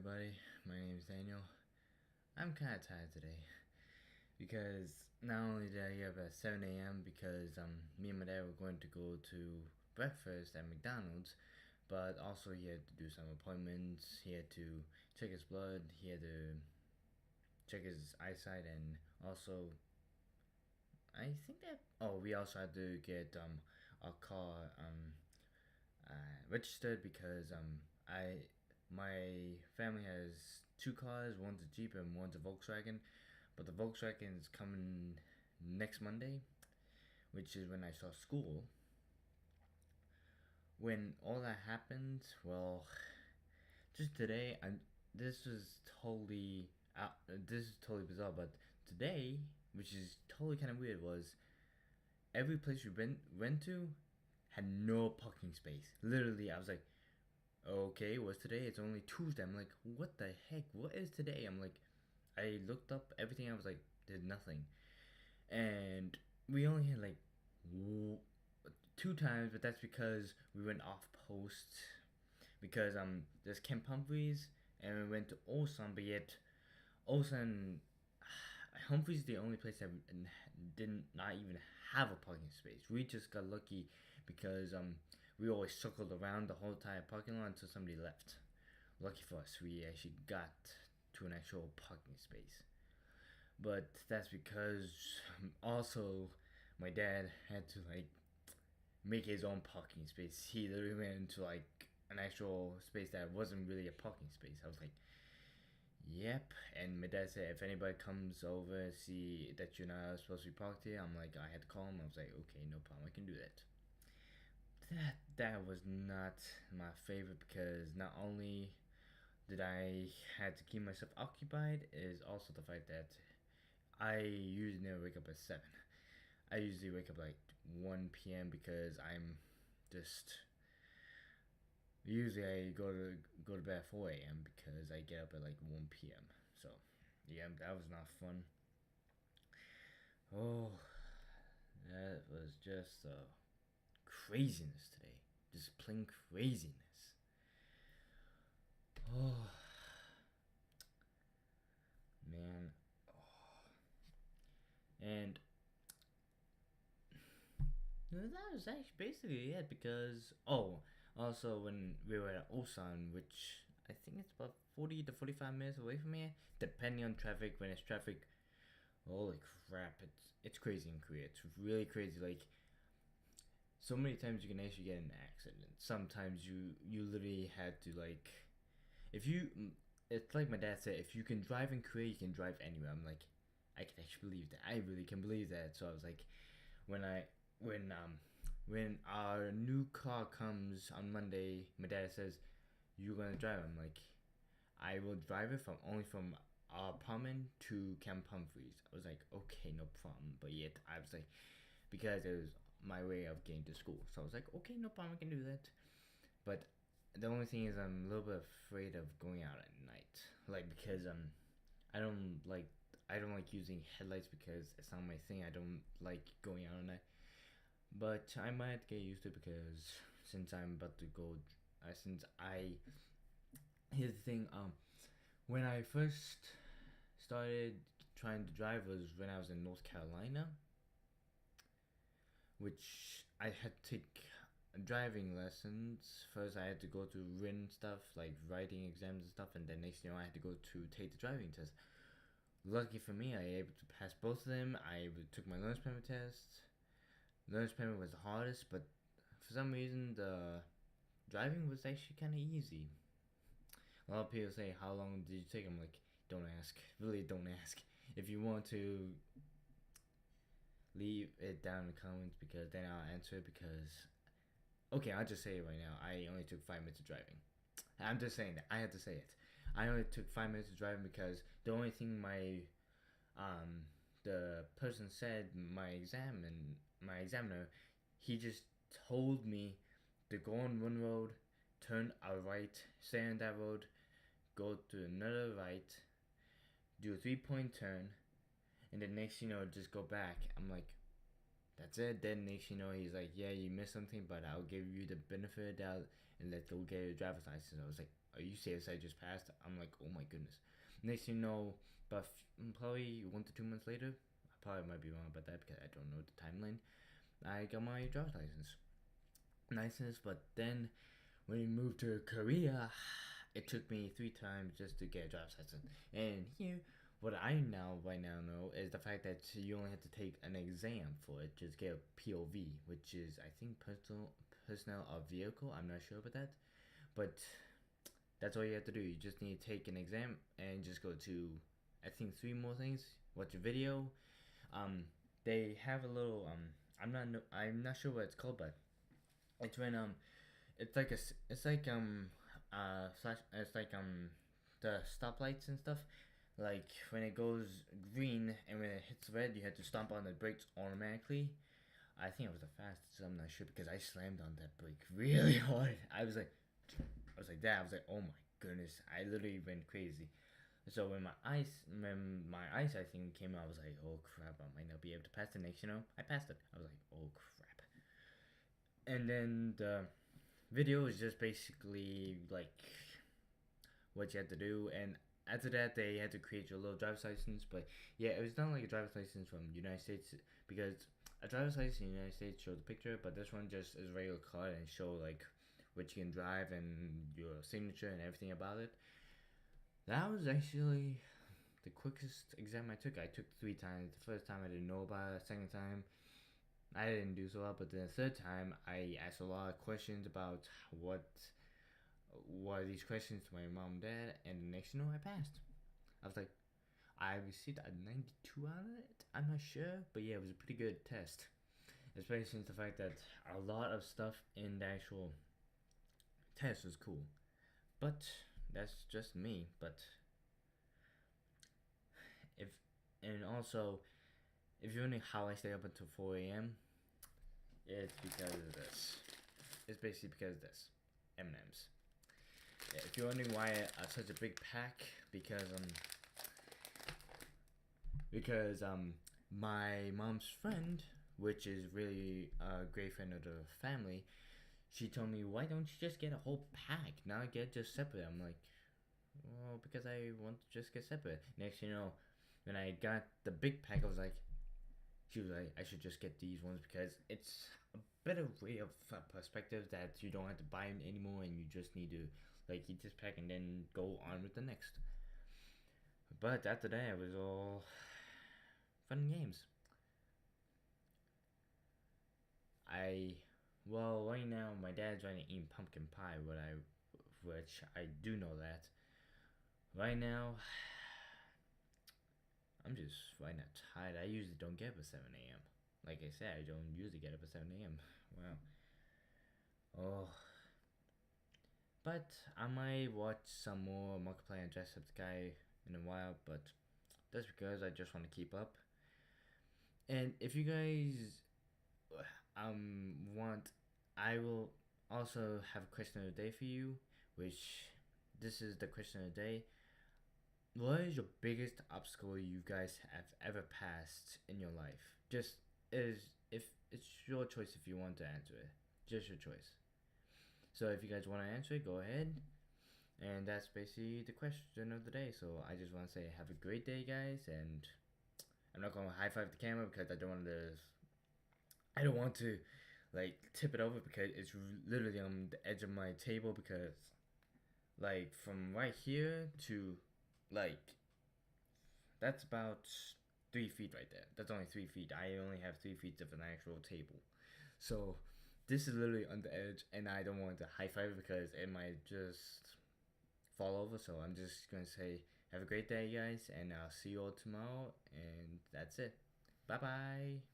everybody, my name is Daniel. I'm kind of tired today because not only did I get up at 7 a.m. because me and my dad were going to go to breakfast at McDonald's, but also he had to do some appointments. He had to check his blood, he had to check his eyesight, and also I think that we also had to get our car registered because I my family has two cars. One's a Jeep and one's a Volkswagen, but the Volkswagen is coming next Monday, which is when I start school. When all that happened, well, just today, this was totally this is totally bizarre. But today, which is totally kind of weird, was every place we went to had no parking space. Literally, I was like, okay, what's today? It's only Tuesday. I'm like, what the heck? What is today? I'm like, I looked up everything. I was like, there's nothing. And we only had like two times, but that's because we went off post. Because there's Camp Humphreys, and we went to Olson, but yet Olson, Humphreys is the only place that didn't not even have a parking space. We just got lucky because we always circled around the whole entire parking lot until somebody left. Lucky for us, we actually got to an actual parking space. But that's because also my dad had to like make his own parking space. He literally went into like an actual space that wasn't really a parking space. I was like, yep. And my dad said, if anybody comes over and see that you're not supposed to be parked here, I'm like, I had to call him. I was like, okay, no problem, I can do that. That was not my favorite because not only did I had to keep myself occupied, is also the fact that I usually never wake up at 7. I usually wake up like 1 p.m. because I'm just usually I go to bed at 4 a.m. because I get up at like 1 p.m. So yeah, that was not fun. Oh, that was just craziness today. Just plain craziness. Oh man. And that was actually basically it because also when we were at Osan, which I think it's about 40 to 45 minutes away from here, depending on traffic. When it's traffic, holy crap, it's crazy in Korea. It's really crazy. Like so many times you can actually get in an accident. Sometimes you literally had to like, if you, it's like my dad said, if you can drive in Korea, you can drive anywhere. I'm like, I can actually believe that. I really can believe that. So I was like, when I when our new car comes on Monday, my dad says, "You're gonna drive." I'm like, I will drive it from only from our apartment to Camp Humphreys. I was like, okay, no problem. But yet I was like, because it was my way of getting to school. So I was like, okay, no problem, I can do that. But the only thing is, I'm a little bit afraid of going out at night, like because I don't like I don't like using headlights because it's not my thing. I don't like going out at night. But I might get used to it because since I'm about to go, since I here's the thing. When I first started trying to drive was when I was in North Carolina, which I had to take driving lessons. First, I had to go to written stuff like writing exams and stuff, and then next thing you know, I had to go to take the driving test. Lucky for me, I was able to pass both of them. I took my learner's permit test. Learner's permit was the hardest, but for some reason the driving was actually kind of easy. A lot of people say, "How long did you take?" I'm like, don't ask. Really, don't ask. If you want to leave it down in the comments because then I'll answer it. Because okay, I'll just say it right now. I only took 5 minutes of driving. I'm just saying that I had to say it. I only took 5 minutes of driving because the only thing the person said my examiner, he just told me to go on one road, turn a right, stay on that road, go to another right, do a 3 point turn, and then next you know just go back. I'm like, that's it. Then next you know he's like, yeah, you missed something, but I'll give you the benefit of the doubt and let's go get your driver's license. I was like, are you serious? I just passed. I'm like, oh my goodness. Next thing you know, but probably 1 to 2 months later, I probably might be wrong about that because I don't know the timeline. I got my driver's license, but then when we moved to Korea, it took me 3 times just to get a driver's license. And here, what I now right now know is the fact that you only have to take an exam for it, just get a POV, which is I think personnel of vehicle. I'm not sure about that, but that's all you have to do. You just need to take an exam and just go to I think 3 more things. Watch a video. They have a little I'm not sure what it's called, but it's when it's like flash it's like the stoplights and stuff. Like when it goes green and when it hits red, you have to stomp on the brakes automatically. I think it was the fastest. I'm not sure because I slammed on that brake really hard. I was like that. I was like, oh my goodness! I literally went crazy. So when my eyesight thing came out, I was like, oh crap! I might not be able to pass the next. I passed it. I was like, oh crap! And then the video is just basically like what you had to do, and after that they had to create your little driver's license. But yeah, it was not like a driver's license from the United States because a driver's license in the United States shows a picture, but this one just is a regular card and show like what you can drive and your signature and everything about it. That was actually the quickest exam I took. I took 3 times. The first time I didn't know about it. The second time I didn't do so well, but then the third time I asked a lot of questions about what are these questions to my mom and dad, and the next I passed. I was like, I received a 92 out of it. I'm not sure, but yeah, it was a pretty good test. Especially since the fact that a lot of stuff in the actual test was cool. But that's just me. But if and also if you're wondering how I stay up until 4 a.m., it's because of this. It's basically because of this. M&M's. Yeah, if you're wondering why I have such a big pack, because my mom's friend, which is really a great friend of the family, she told me, why don't you just get a whole pack, not get just separate? I'm like, well, because I want to just get separate. Next when I got the big pack, she was like, I should just get these ones because it's a better way of perspective that you don't have to buy them anymore and you just need to like eat this pack and then go on with the next. But after that, it was all fun and games. Right now my dad's trying to eat pumpkin pie, which I do know that. Right now, I'm just right now tired. I usually don't get up at 7 a.m. Like I said, I don't usually get up at 7 a.m. Wow. Oh. But I might watch some more Markiplier and Jacksepticeye in a while, but that's because I just want to keep up. And if you guys want, I will also have a question of the day for you, which this is the question of the day. What is your biggest obstacle you guys have ever passed in your life? Just is if it's your choice if you want to answer it. Just your choice. So if you guys want to answer it, go ahead. And that's basically the question of the day. So I just want to say have a great day, guys. And I'm not going to high five the camera because I don't want to like tip it over because it's literally on the edge of my table because like from right here to like that's about 3 feet right there. That's only 3 feet. I only have 3 feet of an actual table. So this is literally on the edge and I don't want to high five it because it might just fall over. So I'm just gonna say have a great day, guys, and I'll see you all tomorrow, and that's it. Bye bye.